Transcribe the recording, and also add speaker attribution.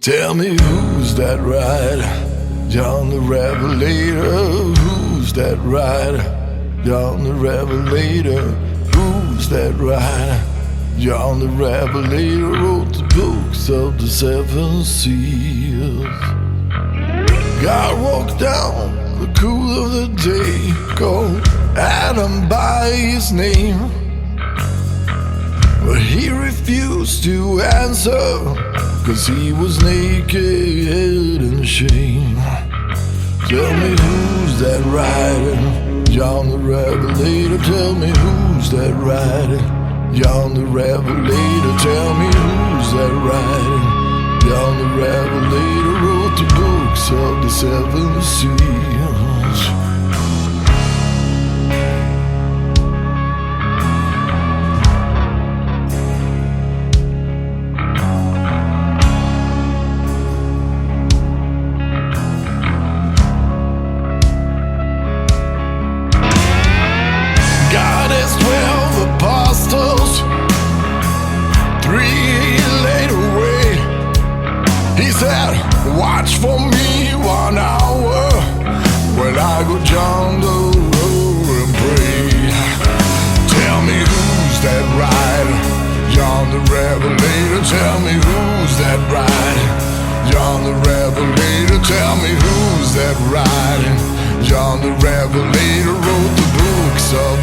Speaker 1: Tell me who's that rider? John the Revelator. Who's that rider? John the Revelator. Who's that rider? John the Revelator wrote the books of the seven seals. God walked down the cool of the day, called Adam by his name, but he refused to answer, 'cause he was naked and ashamed. Tell me who's that rider? John the Revelator. Tell me who's that rider? John the Revelator. Tell me who's that rider? John the Revelator wrote the books of the seven seals. God has 12 apostles, 3 he laid away. He said, watch for me 1 hour when I go down the road and pray. Tell me who's that rider? John the Revelator. Tell me who's that rider? John the Revelator. Tell me who's that rider? John the Revelator wrote the books of